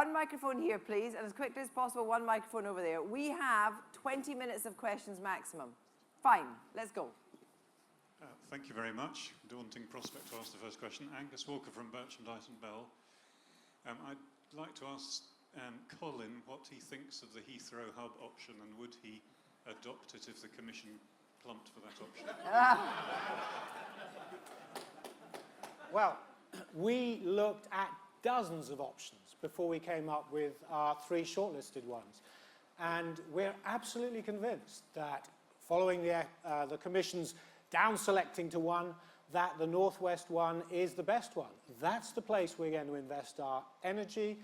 one microphone here, please, and as quickly as possible, one microphone over there. We have 20 minutes of questions maximum. Fine, let's go. Thank you very much. Daunting prospect to ask the first question. Angus Walker from Merchandise and Bell. I'd like to ask Colin what he thinks of the Heathrow hub option, and would he adopt it if the Commission plumped for that option? Well, we looked at dozens of options before we came up with our 3 shortlisted ones. And we're absolutely convinced that following the Commission's down-selecting to one, that the Northwest one is the best one. That's the place we're going to invest our energy,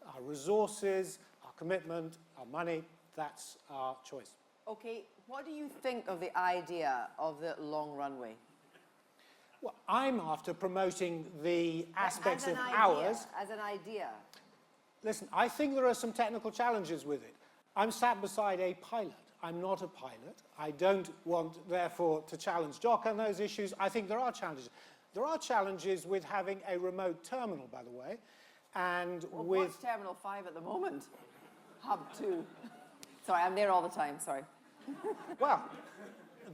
our resources, our commitment, our money. That's our choice. Okay, what do you think of the idea of the long runway? Well, I'm after promoting the aspects of ours. As an idea. Listen, I think there are some technical challenges with it. I'm sat beside a pilot. I'm not a pilot. I don't want, therefore, to challenge Jock on those issues. I think there are challenges. There are challenges with having a remote terminal, by the way, and with... What's Terminal 5 at the moment? Hub 2. Sorry, I'm there all the time, sorry. Well,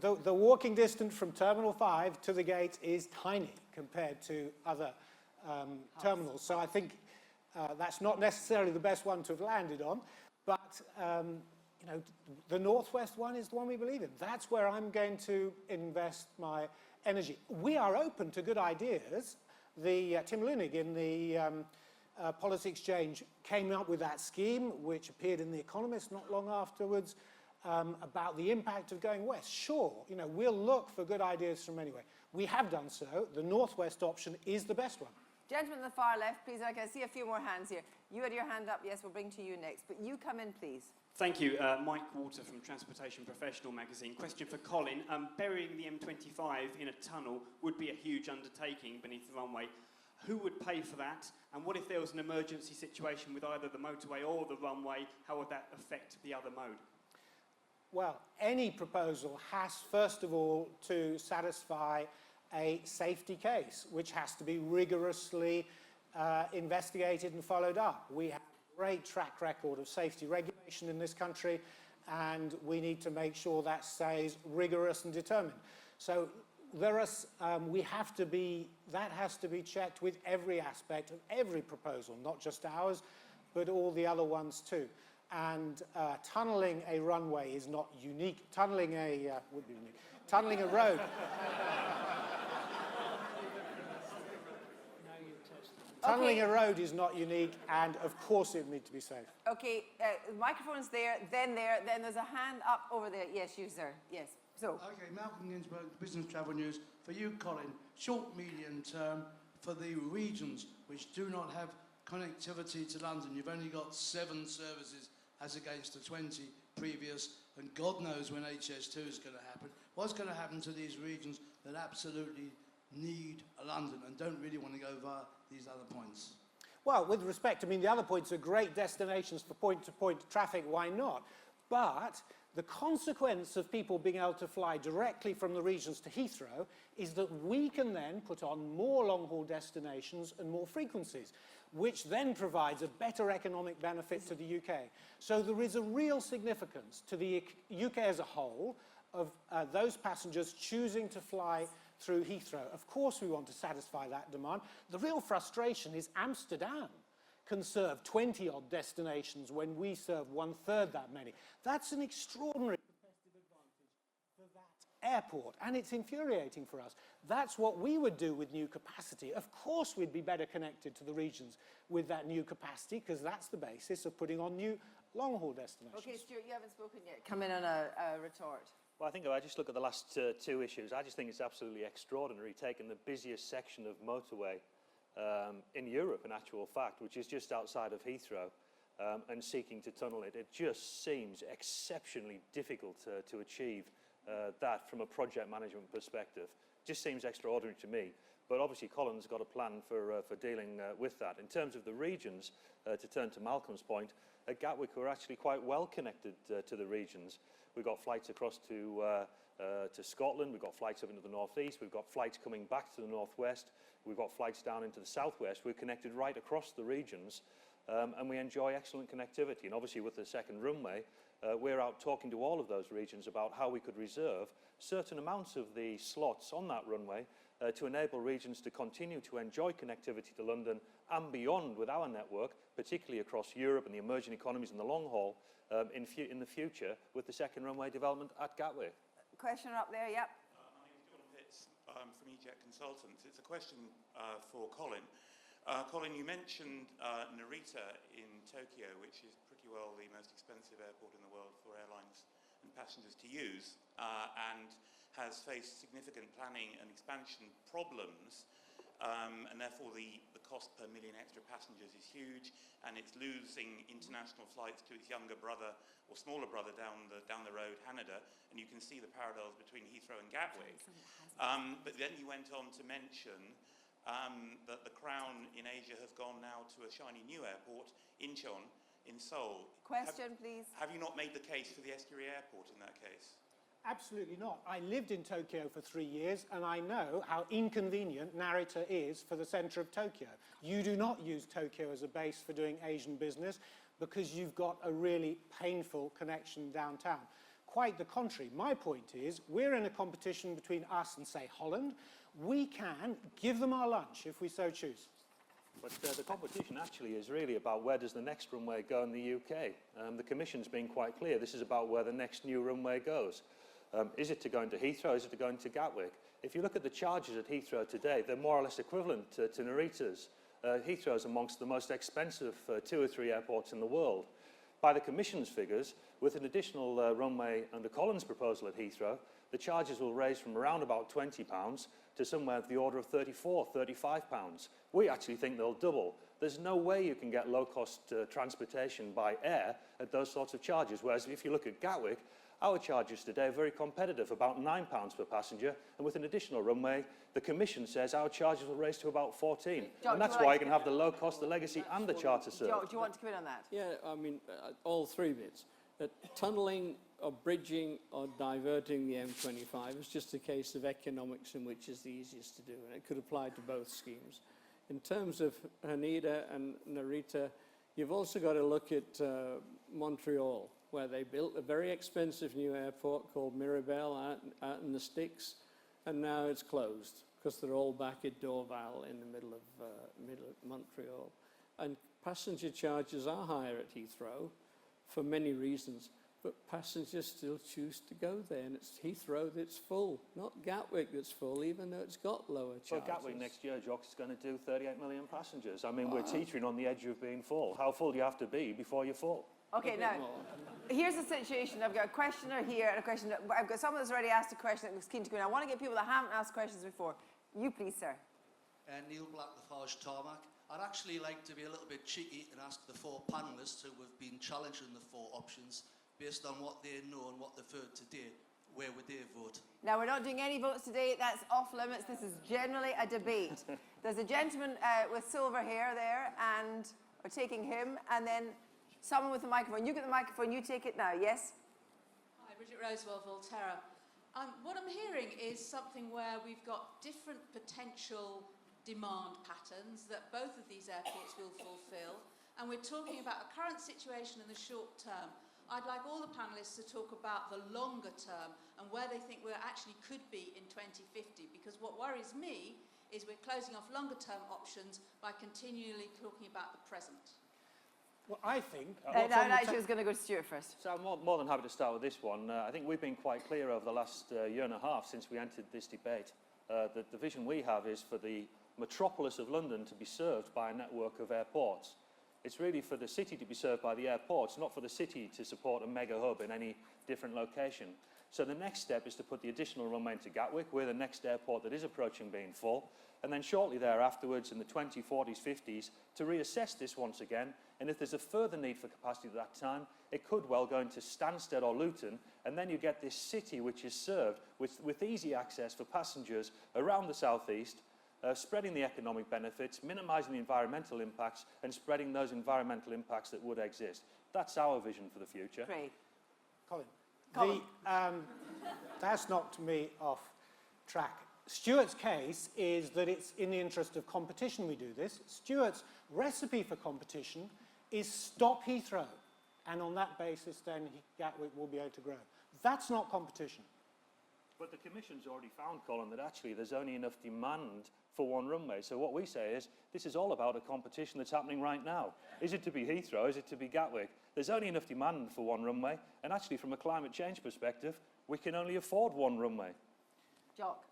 the walking distance from Terminal 5 to the gate is tiny compared to other terminals. So I think that's not necessarily the best one to have landed on, but you know, the Northwest one is the one we believe in. That's where I'm going to invest my energy. We are open to good ideas. Tim Lunig in the Policy Exchange came up with that scheme, which appeared in The Economist not long afterwards, about the impact of going west. Sure, you know, we'll look for good ideas from anywhere. We have done so. The Northwest option is the best one. Gentleman on the far left, please. I can see a few more hands here. You had your hand up. Yes, we'll bring to you next. But you come in, please. Thank you. Mike Walter from Transportation Professional magazine. Question for Colin. Burying the M25 in a tunnel would be a huge undertaking beneath the runway. Who would pay for that? And what if there was an emergency situation with either the motorway or the runway? How would that affect the other mode? Well, any proposal has, first of all, to satisfy a safety case, which has to be rigorously investigated and followed up. We have a great track record of safety regulation in this country, and we need to make sure that stays rigorous and determined. So there are, that has to be checked with every aspect of every proposal, not just ours, but all the other ones too. And tunnelling a runway is not unique. Tunnelling a would be unique. Tunnelling a road. Tunnelling a road is not unique, and of course it needs to be safe. Okay, the microphone's there, then there's a hand up over there. Yes, you, sir. Yes. So. Okay, Malcolm Ginsberg, Business Travel News. For you, Colin, short, medium term, for the regions which do not have connectivity to London, you've only got 7 services as against the 20 previous, and God knows when HS2 is going to happen. What's going to happen to these regions that absolutely need a London and don't really want to go via these other points? Well, with respect, I mean, the other points are great destinations for point-to-point traffic, why not? But the consequence of people being able to fly directly from the regions to Heathrow is that we can then put on more long-haul destinations and more frequencies, which then provides a better economic benefit to the UK. So there is a real significance to the UK as a whole of those passengers choosing to fly through Heathrow. Of course we want to satisfy that demand. The real frustration is Amsterdam can serve 20-odd destinations when we serve 1/3 that many. That's an extraordinary competitive advantage for that airport, and it's infuriating for us. That's what we would do with new capacity. Of course we'd be better connected to the regions with that new capacity, because that's the basis of putting on new long-haul destinations. Okay, Stuart, you haven't spoken yet. Come in on a retort. Well, I think if I just look at the last 2 issues, I just think it's absolutely extraordinary taking the busiest section of motorway in Europe, in actual fact, which is just outside of Heathrow, and seeking to tunnel it. It just seems exceptionally difficult to achieve that from a project management perspective. Just seems extraordinary to me. But obviously Colin's got a plan for dealing with that. In terms of the regions, to turn to Malcolm's point, at Gatwick we're actually quite well connected to the regions. We've got flights across to Scotland, we've got flights up into the northeast, we've got flights coming back to the northwest, we've got flights down into the southwest. We're connected right across the regions, and we enjoy excellent connectivity. And obviously with the second runway, we're out talking to all of those regions about how we could reserve certain amounts of the slots on that runway to enable regions to continue to enjoy connectivity to London and beyond with our network, particularly across Europe and the emerging economies in the long haul in the future with the second runway development at Gatwick. Questioner up there, yep. My name is John Pitts from EJET Consultants. It's a question for Colin. Colin, you mentioned Narita in Tokyo, which is pretty well the most expensive airport in the world for airlines and passengers to use, and has faced significant planning and expansion problems, and therefore the cost per million extra passengers is huge, and it's losing international flights to its younger brother or smaller brother down the road, Haneda, and you can see the parallels between Heathrow and Gatwick. But then you went on to mention that the Crown in Asia has gone now to a shiny new airport, Incheon, in Seoul. Question, please. Have you not made the case for the Estuary Airport in that case? Absolutely not. I lived in Tokyo for 3 years, and I know how inconvenient Narita is for the centre of Tokyo. You do not use Tokyo as a base for doing Asian business because you've got a really painful connection downtown. Quite the contrary. My point is, we're in a competition between us and, say, Holland. We can give them our lunch if we so choose. But the competition actually is really about where does the next runway go in the UK. The Commission's been quite clear. This is about where the next new runway goes. Is it to go into Heathrow? Is it to go into Gatwick? If you look at the charges at Heathrow today, they're more or less equivalent to Narita's. Heathrow's amongst the most expensive 2 or 3 airports in the world. By the Commission's figures, with an additional runway under Colin's proposal at Heathrow, the charges will raise from around about £20 to somewhere of the order of £34, £35. We actually think they'll double. There's no way you can get low-cost transportation by air at those sorts of charges, whereas if you look at Gatwick, our charges today are very competitive, about £9 per passenger, and with an additional runway, the Commission says our charges will raise to about 14. John, and that's why you can have the low cost, the legacy, and the charter service. Joe, do you want to come in on that? Yeah, I mean, all three bits. Tunnelling or bridging or diverting the M25 is just a case of economics in which is the easiest to do, and it could apply to both schemes. In terms of Haneda and Narita, you've also got to look at Montreal, where they built a very expensive new airport called Mirabel out in the sticks, and now it's closed because they're all back at Dorval in the middle of Montreal. And passenger charges are higher at Heathrow for many reasons, but passengers still choose to go there, and it's Heathrow that's full, not Gatwick that's full, even though it's got lower charges. Well, Gatwick next year, Jock, is going to do 38 million passengers. I mean, we're teetering on the edge of being full. How full do you have to be before you're full? Okay, now, here's the situation. I've got a questioner here and a questioner. I've got someone that's already asked a question that was keen to go in. I want to get people that haven't asked questions before. You, please, sir. Neil Black, Lafarge Tarmac. I'd actually like to be a little bit cheeky and ask the 4 panellists who have been challenging the 4 options, based on what they know and what they've heard today, where would they vote? Now, we're not doing any votes today. That's off limits. This is generally a debate. There's a gentleman with silver hair there, and we're taking him, and then someone with a microphone. You get the microphone, you take it now, yes? Hi, Bridget Rosewell, Volterra. What I'm hearing is something where we've got different potential demand patterns that both of these airports will fulfil, and we're talking about a current situation in the short term. I'd like all the panellists to talk about the longer term and where they think we actually could be in 2050, because what worries me is we're closing off longer term options by continually talking about the present. Well, I think... Actually, I was going to go to Stuart first. So I'm more than happy to start with this one. I think we've been quite clear over the last year and a half since we entered this debate that the vision we have is for the metropolis of London to be served by a network of airports. It's really for the city to be served by the airports, not for the city to support a mega hub in any different location. So the next step is to put the additional runway into Gatwick. We're the next airport that is approaching being full. And then shortly thereafterwards, in the 2040s, 50s, to reassess this once again. And if there's a further need for capacity at that time, it could well go into Stansted or Luton. And then you get this city which is served with easy access for passengers around the southeast, spreading the economic benefits, minimising the environmental impacts, and spreading those environmental impacts that would exist. That's our vision for the future. Great. Colin. That's knocked me off track. Stuart's case is that it's in the interest of competition we do this. Stuart's recipe for competition is stop Heathrow. And on that basis, then Gatwick will be able to grow. That's not competition. But the Commission's already found, Colin, that actually there's only enough demand for one runway. So what we say is, this is all about a competition that's happening right now. Is it to be Heathrow? Is it to be Gatwick? There's only enough demand for one runway. And actually, from a climate change perspective, we can only afford one runway. Jock.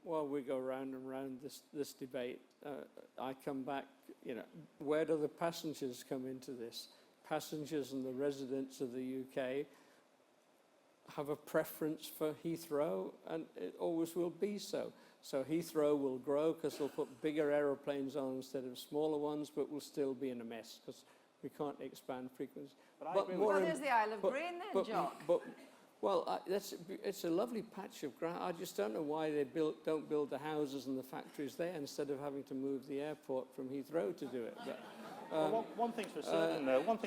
Well, we go round and round this debate. I come back, where do the passengers come into this? Passengers and the residents of the UK have a preference for Heathrow, and it always will be so. So Heathrow will grow because they'll put bigger aeroplanes on instead of smaller ones, but we'll still be in a mess because we can't expand frequency. Well, there's the Isle of Grain then, Jock. It's a lovely patch of ground. I just don't know why they don't build the houses and the factories there instead of having to move the airport from Heathrow to do it. But, well, one thing's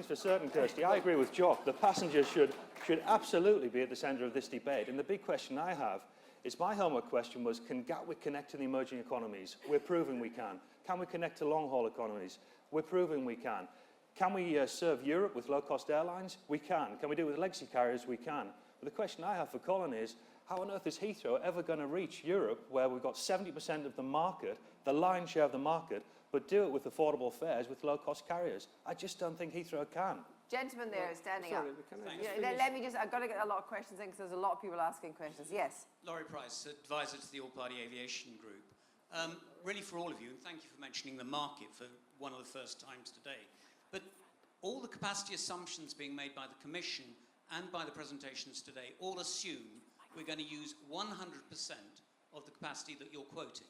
for certain, Kirsty. I agree with Jock. The passengers should absolutely be at the centre of this debate. And the big question I have is, my homework question was, can Gatwick connect to the emerging economies? We're proving we can. Can we connect to long-haul economies? We're proving we can. Can we serve Europe with low-cost airlines? We can. Can we do it with legacy carriers? We can. But the question I have for Colin is, how on earth is Heathrow ever going to reach Europe, where we've got 70% of the market, the lion's share of the market, but do it with affordable fares with low-cost carriers? I just don't think Heathrow can. Gentleman there standing up. Sorry, Let me just, I've got to get a lot of questions in because there's a lot of people asking questions. Yes. Laurie Price, advisor to the All-Party Aviation Group. Really for all of you, and thank you for mentioning the market for one of the first times today. But all the capacity assumptions being made by the Commission and by the presentations today all assume we're going to use 100% of the capacity that you're quoting.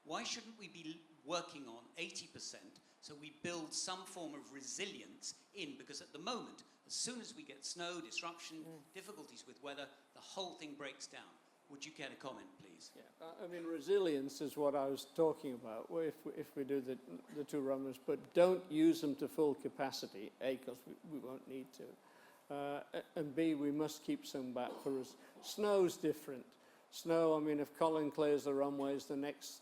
Why shouldn't we be working on 80% so we build some form of resilience in? Because at the moment, as soon as we get snow, disruption, difficulties with weather, the whole thing breaks down. Would you care to comment, please? Yeah, I mean, resilience is what I was talking about. Well, if we do the two runways, but don't use them to full capacity, A, because we won't need to, and B, we must keep some back for us. Snow's different. Snow, I mean, if Colin clears the runways, the next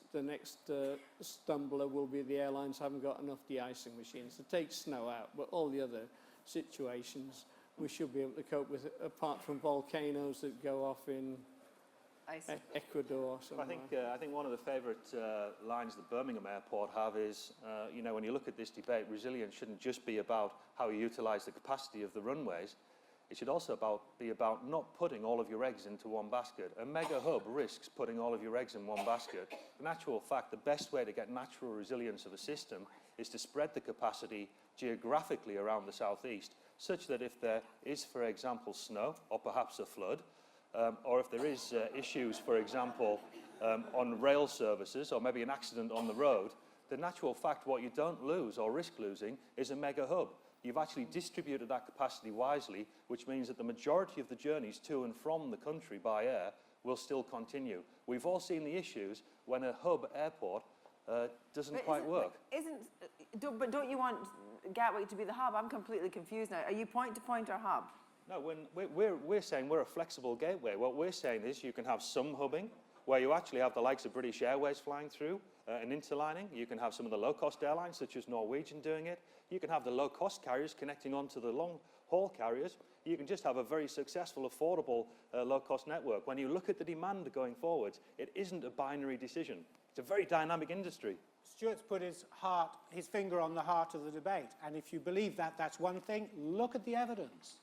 stumbler will be the airlines haven't got enough de-icing machines to take snow out, but all the other situations we should be able to cope with, apart from volcanoes that go off in Ecuador. I think one of the favourite lines that Birmingham Airport have is, when you look at this debate, resilience shouldn't just be about how you utilise the capacity of the runways. It should also be about not putting all of your eggs into one basket. A mega hub risks putting all of your eggs in one basket. In actual fact, the best way to get natural resilience of a system is to spread the capacity geographically around the southeast, such that if there is, for example, snow or perhaps a flood, or if there is issues, for example, on rail services or maybe an accident on the road, the natural fact what you don't lose or risk losing is a mega hub. You've actually distributed that capacity wisely, which means that the majority of the journeys to and from the country by air will still continue. We've all seen the issues when a hub airport doesn't quite work. But don't you want Gatwick to be the hub? I'm completely confused now. Are you point-to-point or hub? No, we're saying we're a flexible gateway. What we're saying is you can have some hubbing, where you actually have the likes of British Airways flying through and interlining. You can have some of the low-cost airlines, such as Norwegian, doing it. You can have the low-cost carriers connecting onto the long-haul carriers. You can just have a very successful, affordable, low-cost network. When you look at the demand going forwards, it isn't a binary decision. It's a very dynamic industry. Stuart's put his finger on the heart of the debate. And if you believe that that's one thing, look at the evidence.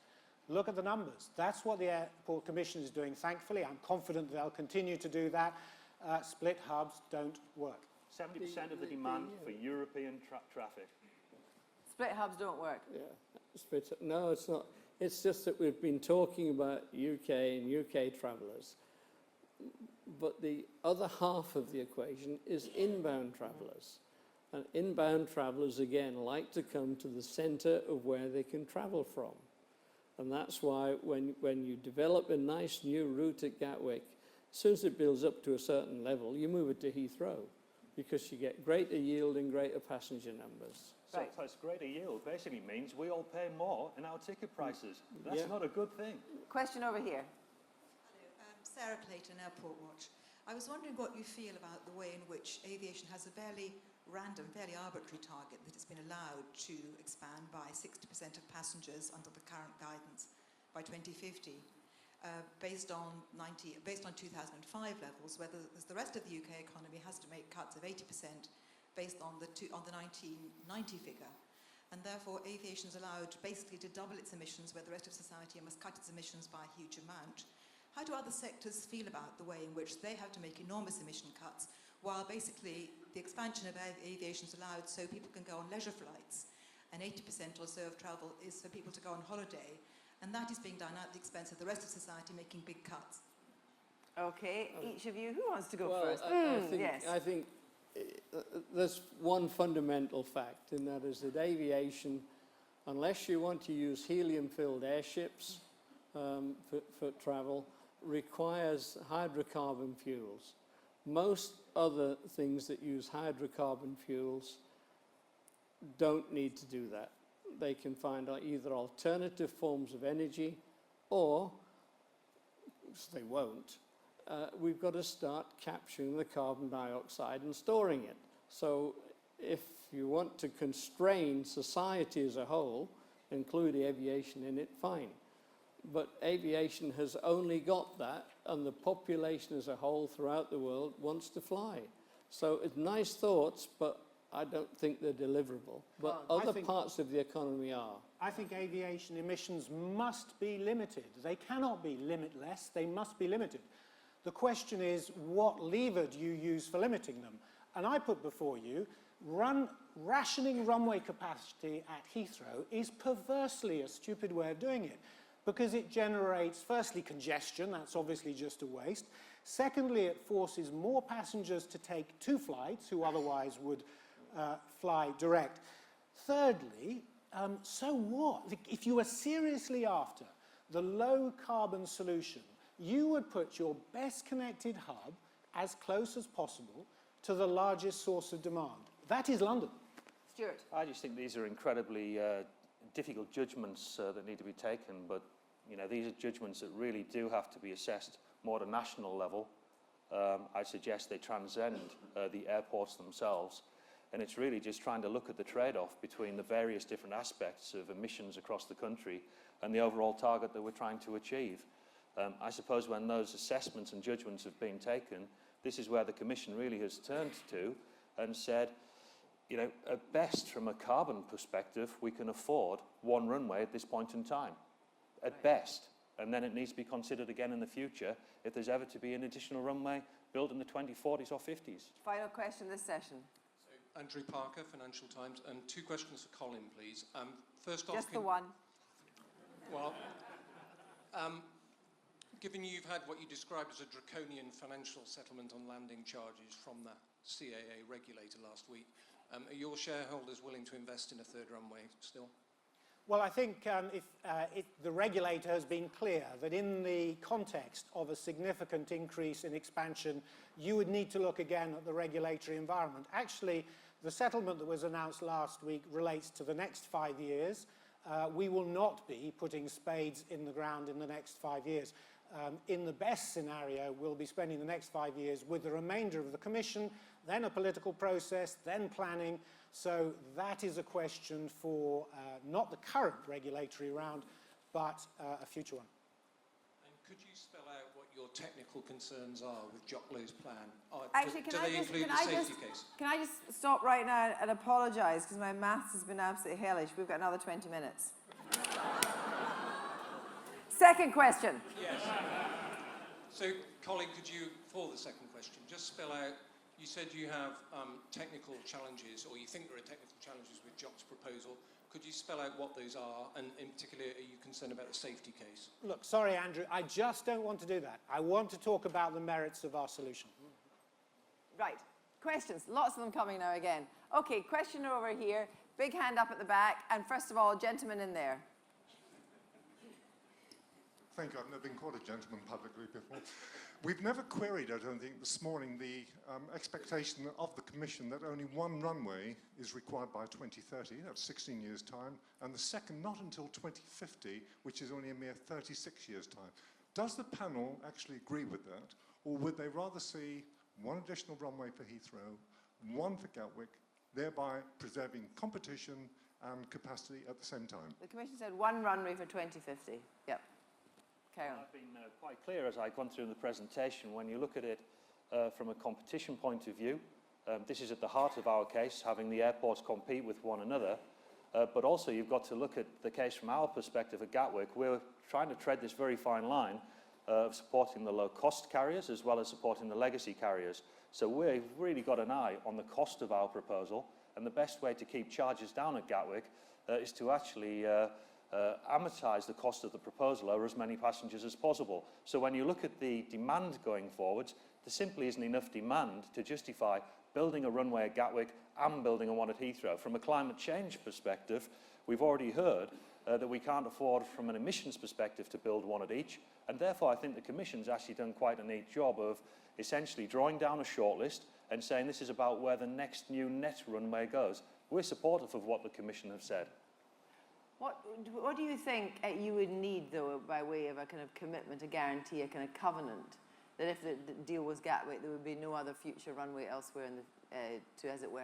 Look at the numbers. That's what the Airport Commission is doing, thankfully. I'm confident they'll continue to do that. Split hubs don't work. 70% of the demand for European traffic. Split hubs don't work. Yeah, no, it's not. It's just that we've been talking about UK and UK travellers. But the other half of the equation is inbound travellers. And inbound travellers, again, like to come to the centre of where they can travel from. And that's why when you develop a nice new route at Gatwick, as soon as it builds up to a certain level, you move it to Heathrow, because you get greater yield and greater passenger numbers. So it's greater yield basically means we all pay more in our ticket prices. That's not a good thing. Question over here. Hello, Sarah Clayton, Airport Watch. I was wondering what you feel about the way in which aviation has a fairly random, fairly arbitrary target that it's been allowed to expand by 60% of passengers under the current guidance by 2050, based on 2005 levels, whereas the rest of the UK economy has to make cuts of 80% based on the 1990 figure. And therefore, aviation is allowed basically to double its emissions, where the rest of society must cut its emissions by a huge amount. How do other sectors feel about the way in which they have to make enormous emission cuts, while basically the expansion of aviation is allowed so people can go on leisure flights, and 80% or so of travel is for people to go on holiday, and that is being done at the expense of the rest of society making big cuts? Okay, each of you, who wants to go first? I think there's one fundamental fact, and that is that aviation, unless you want to use helium-filled airships for travel, requires hydrocarbon fuels. Most other things that use hydrocarbon fuels don't need to do that. They can find either alternative forms of energy, or, because they won't, we've got to start capturing the carbon dioxide and storing it. So if you want to constrain society as a whole, include aviation in it, fine. But aviation has only got that, and the population as a whole throughout the world wants to fly. So it's nice thoughts, but I don't think they're deliverable. But other parts of the economy are. I think aviation emissions must be limited. They cannot be limitless, they must be limited. The question is, what lever do you use for limiting them? And I put before you, rationing runway capacity at Heathrow is perversely a stupid way of doing it, because it generates, firstly, congestion. That's obviously just a waste. Secondly, it forces more passengers to take two flights who otherwise would fly direct. Thirdly, so what? If you were seriously after the low carbon solution, you would put your best connected hub as close as possible to the largest source of demand. That is London. Stuart. I just think these are incredibly difficult judgments that need to be taken, but these are judgments that really do have to be assessed more at a national level. I suggest they transcend the airports themselves, and it's really just trying to look at the trade-off between the various different aspects of emissions across the country and the overall target that we're trying to achieve. I suppose when those assessments and judgments have been taken, this is where the Commission really has turned to and said, at best, from a carbon perspective, we can afford one runway at this point in time, at best. And then it needs to be considered again in the future if there's ever to be an additional runway built in the 2040s or 50s. Final question this session. So, Andrew Parker, Financial Times, and two questions for Colin, please. First off, just the one. Well, given you've had what you described as a draconian financial settlement on landing charges from the CAA regulator last week, are your shareholders willing to invest in a third runway still? Well, I think if the regulator has been clear that in the context of a significant increase in expansion, you would need to look again at the regulatory environment. Actually, the settlement that was announced last week relates to the next 5 years. We will not be putting spades in the ground in the next 5 years. In the best scenario, we'll be spending the next 5 years with the remainder of the Commission, then a political process, then planning. So that is a question for not the current regulatory round, but a future one. And could you spell out what your technical concerns are with Jock Low's plan? Actually, do they include the safety case? Can I just stop right now and apologise, because my maths has been absolutely hellish. We've got another 20 minutes. Second question. Yes. So, Colin, could you, for the second question, just spell out, you said you have technical challenges, or you think there are technical challenges with Jock's proposal. Could you spell out what those are, and in particular, are you concerned about the safety case? Look, sorry, Andrew, I just don't want to do that. I want to talk about the merits of our solution. Right. Questions. Lots of them coming now again. Okay, question over here. Big hand up at the back. And first of all, gentleman in there. Thank you. I've never been called a gentleman publicly before. We've never queried, I don't think, this morning the expectation of the Commission that only one runway is required by 2030, that's 16 years' time, and the second not until 2050, which is only a mere 36 years' time. Does the panel actually agree with that, or would they rather see one additional runway for Heathrow, one for Gatwick, thereby preserving competition and capacity at the same time. The Commission said one runway for 2050. Yep. Carry on. I've been quite clear as I've gone through the presentation. When you look at it from a competition point of view, this is at the heart of our case, having the airports compete with one another. But also you've got to look at the case from our perspective at Gatwick. We're trying to tread this very fine line of supporting the low-cost carriers as well as supporting the legacy carriers. So we've really got an eye on the cost of our proposal, and the best way to keep charges down at Gatwick is to actually amortise the cost of the proposal over as many passengers as possible. So when you look at the demand going forwards, there simply isn't enough demand to justify building a runway at Gatwick and building a one at Heathrow. From a climate change perspective, we've already heard that we can't afford from an emissions perspective to build one at each, and therefore I think the Commission's actually done quite a neat job of essentially drawing down a shortlist and saying this is about where the next new net runway goes. We're supportive of what the Commission have said. What do you think you would need, though, by way of a kind of commitment, a guarantee, a kind of covenant, that if the deal was Gatwick, there would be no other future runway elsewhere in the, to, as it were,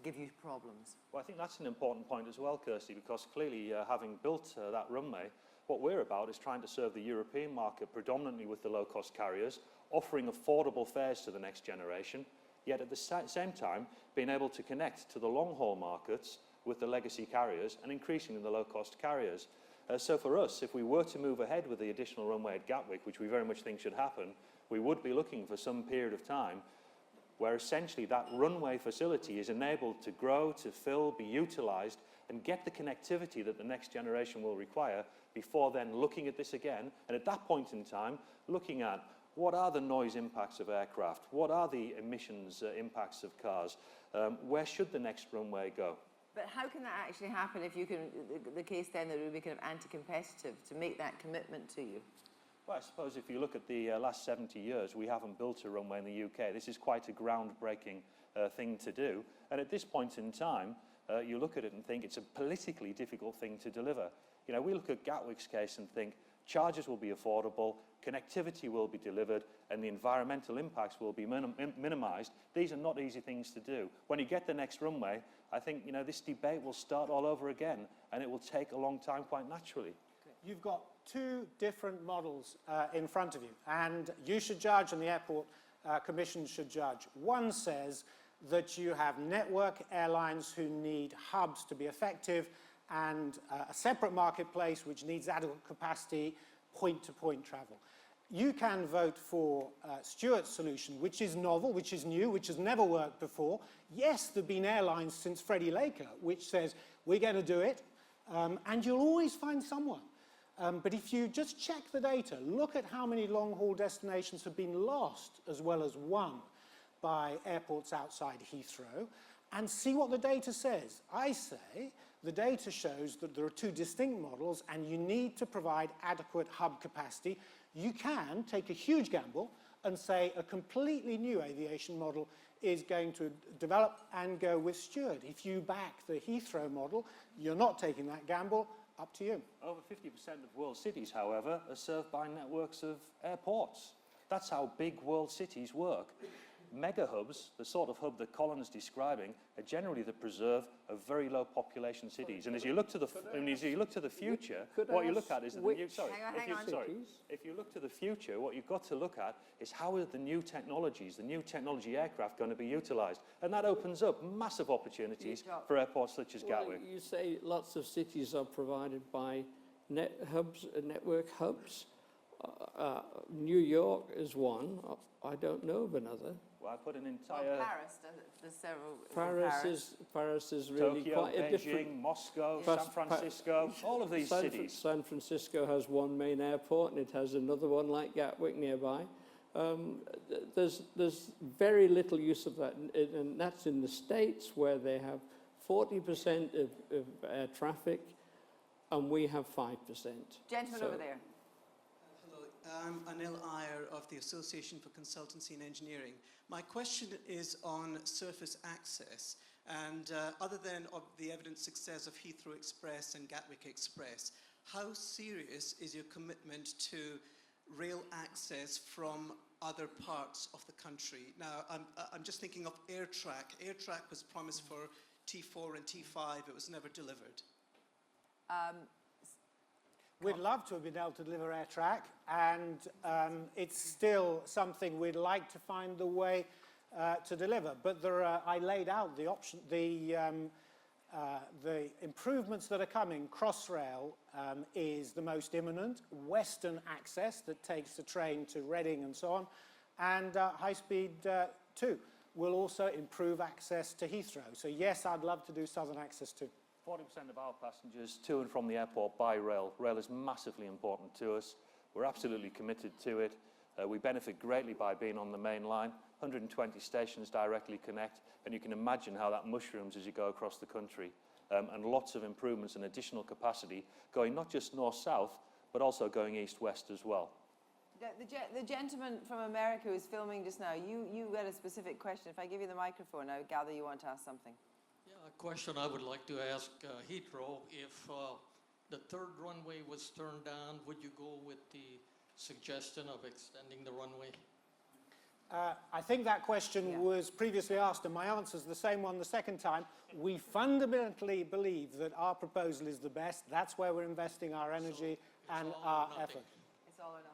give you problems? Well, I think that's an important point as well, Kirsty, because clearly having built that runway, what we're about is trying to serve the European market predominantly with the low-cost carriers, offering affordable fares to the next generation, yet at the same time being able to connect to the long-haul markets with the legacy carriers and increasingly the low-cost carriers. So for us, if we were to move ahead with the additional runway at Gatwick, which we very much think should happen, we would be looking for some period of time where essentially that runway facility is enabled to grow, to fill, be utilised, and get the connectivity that the next generation will require before then looking at this again, and at that point in time, looking at what are the noise impacts of aircraft, what are the emissions impacts of cars, where should the next runway go? But how can that actually happen if you can, the case then that it would be kind of anti-competitive to make that commitment to you? Well, I suppose if you look at the last 70 years, we haven't built a runway in the UK. This is quite a groundbreaking thing to do. And at this point in time, you look at it and think it's a politically difficult thing to deliver. You know, we look at Gatwick's case and think charges will be affordable, connectivity will be delivered, and the environmental impacts will be minimised. These are not easy things to do. When you get the next runway, I think, you know, this debate will start all over again, and it will take a long time quite naturally. You've got two different models in front of you, and you should judge, and the Airport Commission should judge. One says that you have network airlines who need hubs to be effective, and a separate marketplace which needs adequate capacity, point-to-point travel. You can vote for Stuart's solution, which is novel, which is new, which has never worked before. Yes, there have been airlines since Freddie Laker, which says, we're going to do it, and you'll always find someone. But if you just check the data, look at how many long-haul destinations have been lost as well as won by airports outside Heathrow, and see what the data says. I say the data shows that there are two distinct models, and you need to provide adequate hub capacity. You can take a huge gamble and say a completely new aviation model is going to develop and go with Stuart. If you back the Heathrow model, you're not taking that gamble. Up to you. Over 50% of world cities, however, are served by networks of airports. That's how big world cities work. Mega hubs, the sort of hub that Colin is describing, are generally the preserve of very low population cities. And as you look to the future, what you look at is if you look to the future, what you've got to look at is how are the new technologies, the new technology aircraft going to be utilised, and that opens up massive opportunities for airports such as Gatwick. You say lots of cities are provided by network hubs. New York is one. I don't know of another. Well, I put an entire... Well, Paris does it. There's several... Paris is really Tokyo, quite a Beijing, different... Moscow, San Francisco, all of these cities. San Francisco has one main airport, and it has another one like Gatwick nearby. There's very little use of that, and that's in the States, where they have 40% of air traffic, and we have 5%. Gentleman over there. I'm Anil Iyer of the Association for Consultancy and Engineering. My question is on surface access, and other than the evident success of Heathrow Express and Gatwick Express, how serious is your commitment to rail access from other parts of the country. Now, I'm just thinking of AirTrack. AirTrack was promised for T4 and T5. It was never delivered. We'd love to have been able to deliver AirTrack, and it's still something we'd like to find the way to deliver. But I laid out the option, the improvements that are coming. Crossrail is the most imminent. Western access that takes the train to Reading and so on, and High Speed 2 will also improve access to Heathrow. So yes, I'd love to do Southern access too. 40% of our passengers to and from the airport by rail. Rail is massively important to us. We're absolutely committed to it. We benefit greatly by being on the main line. 120 stations directly connect, and you can imagine how that mushrooms as you go across the country. And lots of improvements and additional capacity going not just north-south, but also going east-west as well. The gentleman from America who's filming just now, you had a specific question. If I give you the microphone, I gather you want to ask something. Yeah, a question I would like to ask Heathrow. If the third runway was turned down, would you go with the suggestion of extending the runway? I think that question was previously asked, and my answer is the same one the second time. We fundamentally believe that our proposal is the best. That's where we're investing our energy and our effort. It's all or nothing.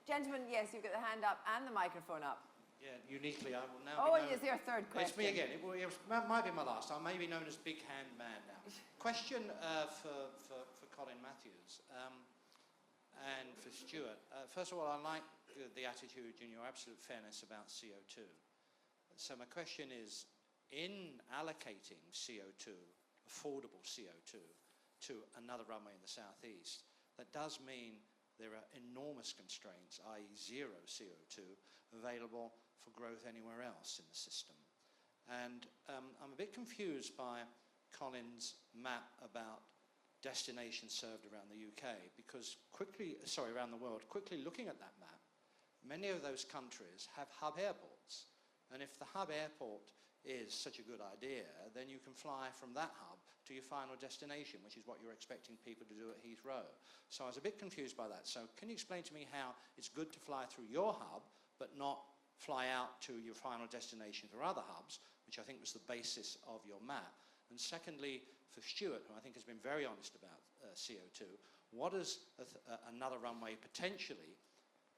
Gentlemen, yes, you've got the hand up and the microphone up. Yeah, uniquely, I will now. Oh, it's your third question. It's me again. It might be my last. I may be known as Big Hand Man now. Question for Colin Matthews and for Stuart. First of all, I like the attitude and your absolute fairness about CO2. So my question is, in allocating CO2, affordable CO2, to another runway in the southeast, that does mean there are enormous constraints, i.e. zero CO2, available for growth anywhere else in the system. And I'm a bit confused by Colin's map about destinations served around the UK, because around the world, quickly looking at that map, many of those countries have hub airports. And if the hub airport is such a good idea, then you can fly from that hub to your final destination, which is what you're expecting people to do at Heathrow. So I was a bit confused by that. So can you explain to me how it's good to fly through your hub, but not fly out to your final destination through other hubs, which I think was the basis of your map? And secondly, for Stuart, who I think has been very honest about CO2, what does another runway potentially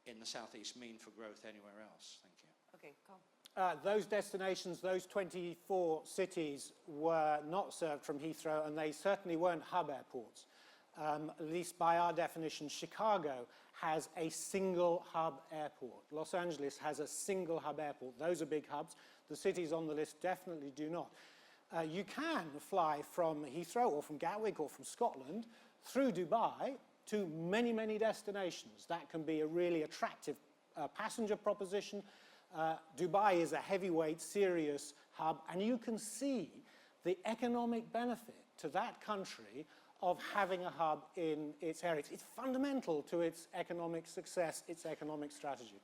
in the southeast mean for growth anywhere else? Thank you. Okay, come. Those destinations, those 24 cities were not served from Heathrow, and they certainly weren't hub airports. At least by our definition, Chicago has a single hub airport. Los Angeles has a single hub airport. Those are big hubs. The cities on the list definitely do not. You can fly from Heathrow or from Gatwick or from Scotland through Dubai to many, many destinations. That can be a really attractive passenger proposition. Dubai is a heavyweight, serious hub, and you can see the economic benefit to that country of having a hub in its area. It's fundamental to its economic success, its economic strategy.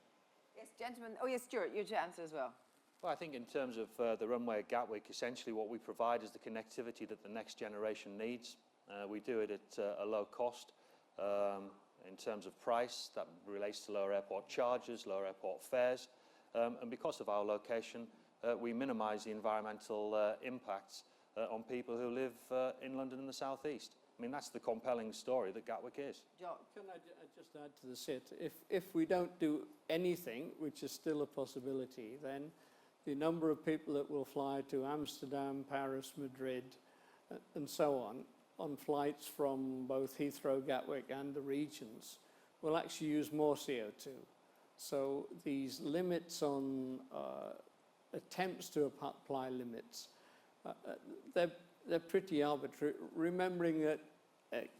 Yes, gentlemen. Oh, yes, Stuart, you to answer as well. Well, I think in terms of the runway at Gatwick, essentially what we provide is the connectivity that the next generation needs. We do it at a low cost. In terms of price, that relates to lower airport charges, lower airport fares. And because of our location, we minimise the environmental impacts on people who live in London and the South East. I mean, that's the compelling story that Gatwick is. John. Can I just add to the sit? If we don't do anything, which is still a possibility, then the number of people that will fly to Amsterdam, Paris, Madrid, and so on flights from both Heathrow, Gatwick, and the regions, will actually use more CO2. So these limits on attempts to apply limits, they're pretty arbitrary. Remembering that,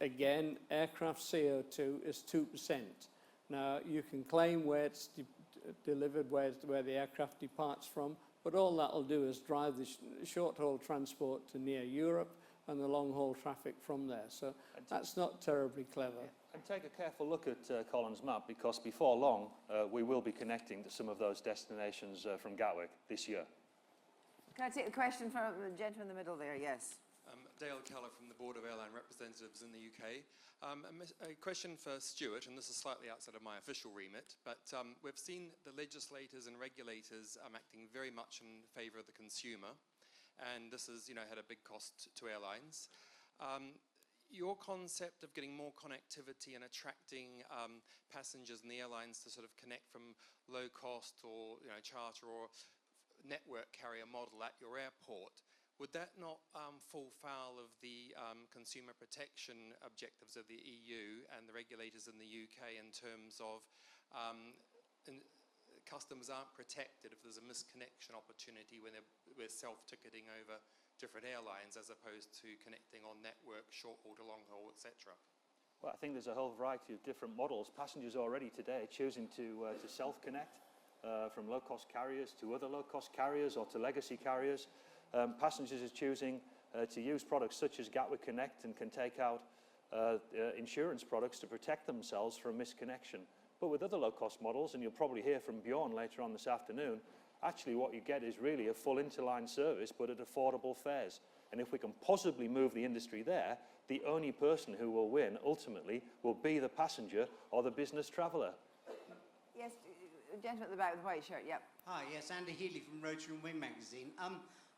again, aircraft CO2 is 2%. Now, you can claim where it's delivered, where the aircraft departs from, but all that'll do is drive the short-haul transport to near Europe and the long-haul traffic from there. So that's not terribly clever. And take a careful look at Colin's map, because before long, we will be connecting to some of those destinations from Gatwick this year. Can I take the question from the gentleman in the middle there? Yes. Dale Keller from the Board of Airline Representatives in the UK. A question for Stuart, and this is slightly outside of my official remit, but we've seen the legislators and regulators acting very much in favour of the consumer, and this has had a big cost to airlines. Your concept of getting more connectivity and attracting passengers and the airlines to sort of connect from low cost or charter or network carrier model at your airport, would that not fall foul of the consumer protection objectives of the EU and the regulators in the UK in terms of customers aren't protected if there's a misconnection opportunity when we're self-ticketing over different airlines as opposed to connecting on network, short haul to long haul, etc.? Well, I think there's a whole variety of different models. Passengers already today choosing to self-connect from low-cost carriers to other low-cost carriers or to legacy carriers. Passengers are choosing to use products such as Gatwick Connect and can take out insurance products to protect themselves from misconnection. But with other low-cost models, and you'll probably hear from Bjorn later on this afternoon, actually what you get is really a full interline service but at affordable fares. And if we can possibly move the industry there, the only person who will win ultimately will be the passenger or the business traveller. Yes, gentleman at the back with the white shirt, yep. Hi, yes, Andy Healy from Rotary and Wing magazine.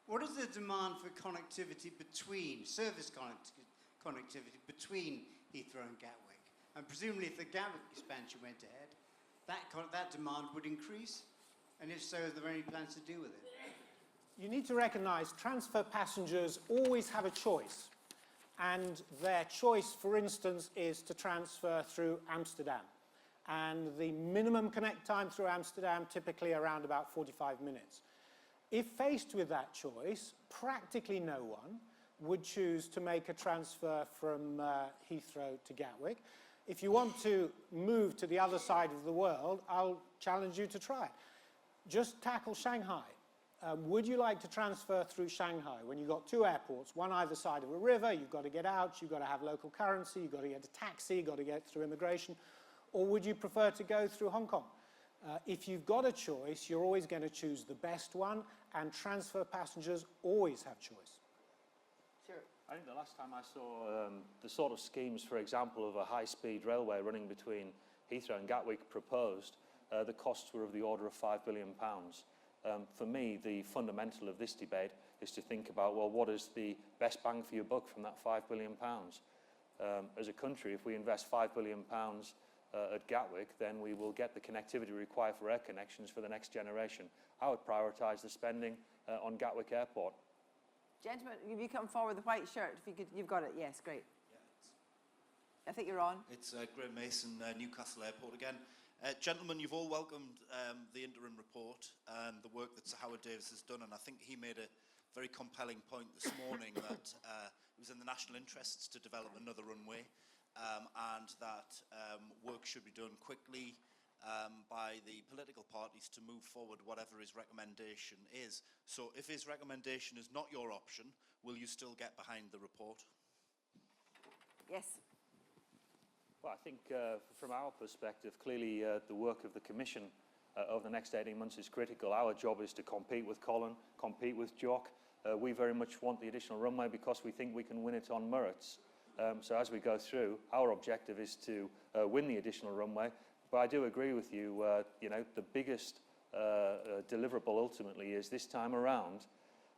What is the demand for connectivity between, service connectivity between Heathrow and Gatwick? And presumably if the Gatwick expansion went ahead, that demand would increase? And if so, are there any plans to deal with it? You need to recognise transfer passengers always have a choice. And their choice, for instance, is to transfer through Amsterdam. And the minimum connect time through Amsterdam, typically around about 45 minutes. If faced with that choice, practically no one would choose to make a transfer from Heathrow to Gatwick. If you want to move to the other side of the world, I'll challenge you to try it. Just tackle Shanghai. Would you like to transfer through Shanghai when you've got two airports, one either side of a river, you've got to get out, you've got to have local currency, you've got to get a taxi, you've got to get through immigration, or would you prefer to go through Hong Kong? If you've got a choice, you're always going to choose the best one, and transfer passengers always have choice. Sure. I think the last time I saw the sort of schemes, for example, of a high-speed railway running between Heathrow and Gatwick proposed, the costs were of the order of £5 billion. For me, the fundamental of this debate is to think about, well, what is the best bang for your buck from that £5 billion? As a country, if we invest £5 billion at Gatwick, then we will get the connectivity required for air connections for the next generation. I would prioritise the spending on Gatwick Airport. Gentlemen, if you come forward with the white shirt, if you could, you've got it, yes, great. Yeah, I think you're on. It's Graham Mason, Newcastle Airport again. Gentlemen, you've all welcomed the interim report and the work that Sir Howard Davis has done, and I think he made a very compelling point this morning that it was in the national interests to develop another runway, and that work should be done quickly by the political parties to move forward whatever his recommendation is. So if his recommendation is not your option, will you still get behind the report? Yes. Well, I think from our perspective, clearly the work of the Commission over the next 18 months is critical. Our job is to compete with Colin, compete with Jock. We very much want the additional runway because we think we can win it on merits. So as we go through, our objective is to win the additional runway. But I do agree with you, the biggest deliverable ultimately is this time around,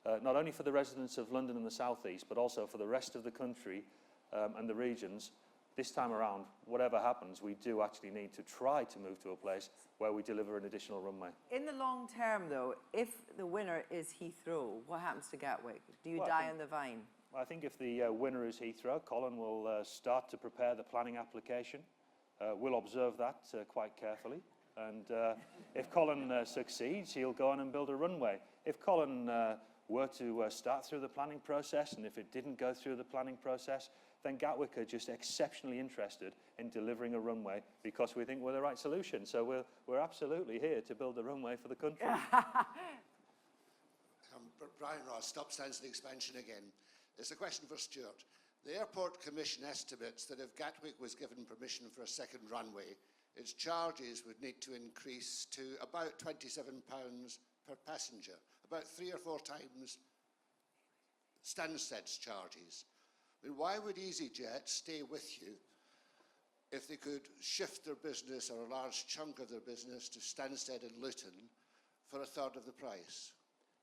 not only for the residents of London and the South East, but also for the rest of the country and the regions. This time around, whatever happens, we do actually need to try to move to a place where we deliver an additional runway. In the long term, though, if the winner is Heathrow, what happens to Gatwick? Do you die on the vine? I think if the winner is Heathrow, Colin will start to prepare the planning application. We'll observe that quite carefully. And if Colin succeeds, he'll go on and build a runway. If Colin were to start through the planning process, and if it didn't go through the planning process, then Gatwick are just exceptionally interested in delivering a runway because we think we're the right solution. So we're absolutely here to build a runway for the country. Brian Ross, Stop Stansted Expansion again. It's a question for Stuart. The Airport Commission estimates that if Gatwick was given permission for a second runway, its charges would need to increase to about £27 per passenger, about 3 or 4 times Stansted's charges. I mean, why would EasyJet stay with you if they could shift their business or a large chunk of their business to Stansted and Luton for a third of the price?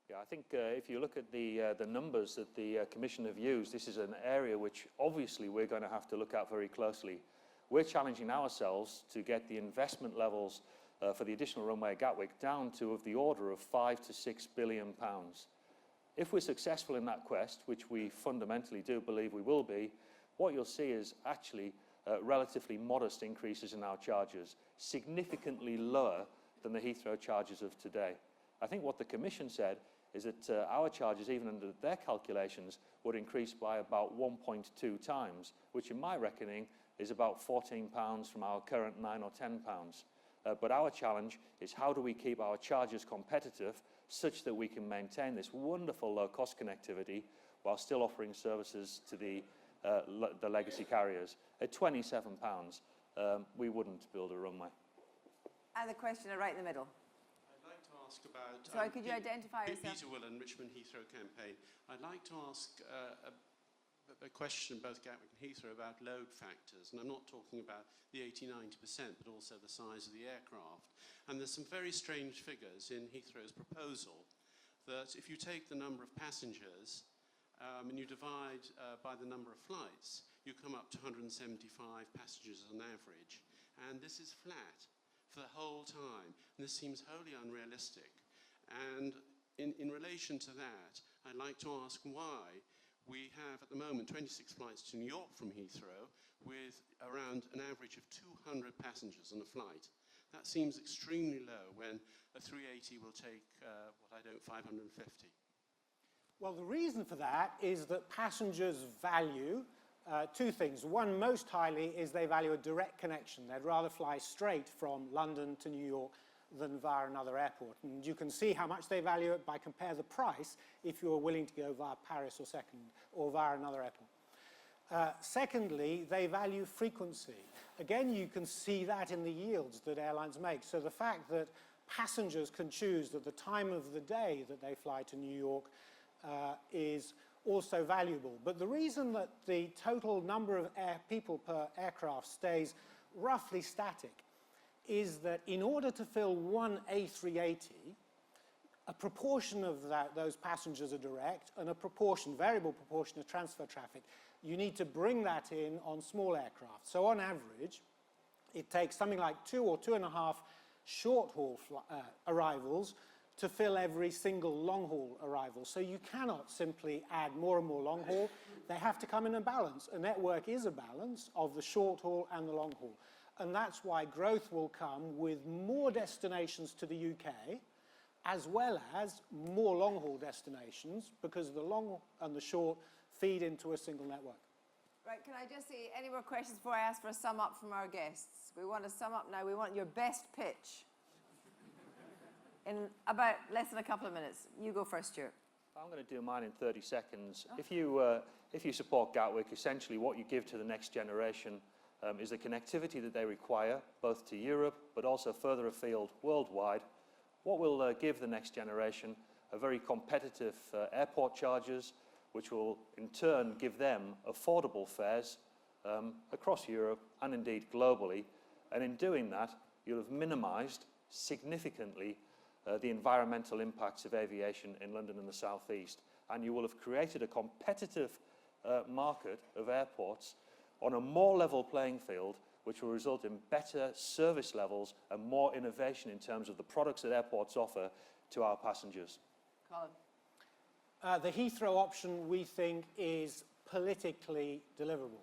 Yeah, I think if you look at the numbers that the Commission have used, this is an area which obviously we're going to have to look at very closely. We're challenging ourselves to get the investment levels for the additional runway at Gatwick down to of the order of £5 to £6 billion. If we're successful in that quest, which we fundamentally do believe we will be, what you'll see is actually relatively modest increases in our charges, significantly lower than the Heathrow charges of today. I think what the Commission said is that our charges, even under their calculations, would increase by about 1.2 times, which in my reckoning is about £14 from our current £9 or £10. But our challenge is how do we keep our charges competitive such that we can maintain this wonderful low-cost connectivity while still offering services to the legacy carriers. At £27, we wouldn't build a runway. And the questioner right in the middle. I'd like to ask about... Sorry, could you identify yourself? Peter Willen, Richmond Heathrow campaign. I'd like to ask a question, both Gatwick and Heathrow, about load factors. And I'm not talking about the 80-90%, but also the size of the aircraft. And there's some very strange figures in Heathrow's proposal that if you take the number of passengers and you divide by the number of flights, you come up to 175 passengers on average. And this is flat for the whole time. And this seems wholly unrealistic. And in relation to that, I'd like to ask why we have, at the moment, 26 flights to New York from Heathrow with around an average of 200 passengers on a flight. That seems extremely low when a 380 will take, 550. Well, the reason for that is that passengers value two things. One, most highly, is they value a direct connection. They'd rather fly straight from London to New York than via another airport. And you can see how much they value it by compare the price if you're willing to go via Paris or via another airport. Secondly, they value frequency. Again, you can see that in the yields that airlines make. So the fact that passengers can choose at the time of the day that they fly to New York is also valuable. But the reason that the total number of people per aircraft stays roughly static is that in order to fill one A380, a proportion of those passengers are direct and a variable proportion of transfer traffic. You need to bring that in on small aircraft. So on average, it takes something like 2 or 2.5 short-haul arrivals to fill every single long-haul arrival. So you cannot simply add more and more long-haul. They have to come in a balance. A network is a balance of the short-haul and the long-haul. And that's why growth will come with more destinations to the UK, as well as more long-haul destinations, because the long and the short feed into a single network. Right, can I just see any more questions before I ask for a sum up from our guests? We want to sum up now. We want your best pitch in about less than a couple of minutes. You go first, Stuart. I'm going to do mine in 30 seconds. If you support Gatwick, essentially what you give to the next generation is the connectivity that they require, both to Europe, but also further afield worldwide. What will give the next generation are very competitive airport charges, which will in turn give them affordable fares across Europe and indeed globally. And in doing that, you'll have minimised significantly the environmental impacts of aviation in London and the South East. And you will have created a competitive market of airports on a more level playing field, which will result in better service levels and more innovation in terms of the products that airports offer to our passengers. Colin. The Heathrow option, we think, is politically deliverable.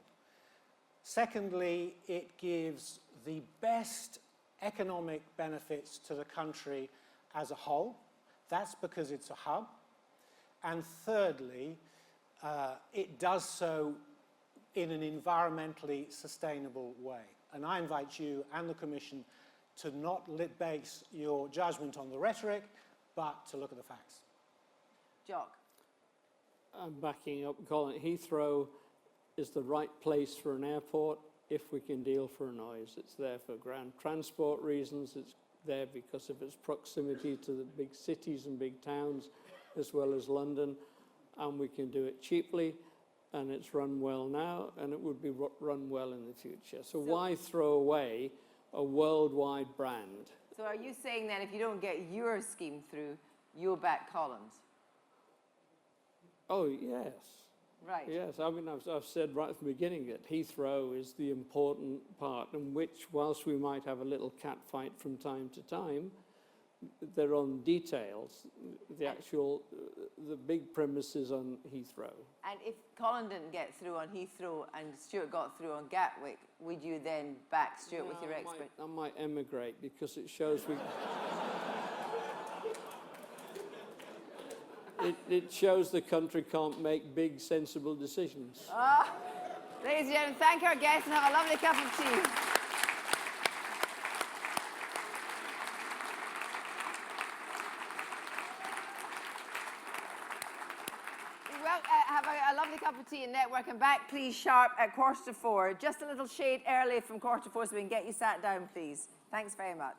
Secondly, it gives the best economic benefits to the country as a whole. That's because it's a hub. And thirdly, it does so in an environmentally sustainable way. And I invite you and the Commission to not base your judgment on the rhetoric, but to look at the facts. Jock. I'm backing up Colin. Heathrow is the right place for an airport if we can deal for noise. It's there for ground transport reasons. It's there because of its proximity to the big cities and big towns, as well as London. And we can do it cheaply. and it's run well now, and it would be run well in the future. So why throw away a worldwide brand? So are you saying then if you don't get your scheme through, you'll back Collins? Oh, yes. Right. Yes, I mean, I've said right from the beginning that Heathrow is the important part, in which, whilst we might have a little cat fight from time to time, they're on details. The actual, the big premise is on Heathrow. And if Colin didn't get through on Heathrow and Stuart got through on Gatwick, would you then back Stuart with your expert? I might emigrate, because it shows we... It shows the country can't make big, sensible decisions. Ladies and gentlemen, thank our guests and have a lovely cup of tea. Well, have a lovely cup of tea and network, and back please sharp at 3:45. Just a little shade early from 3:45 so we can get you sat down, please. Thanks very much.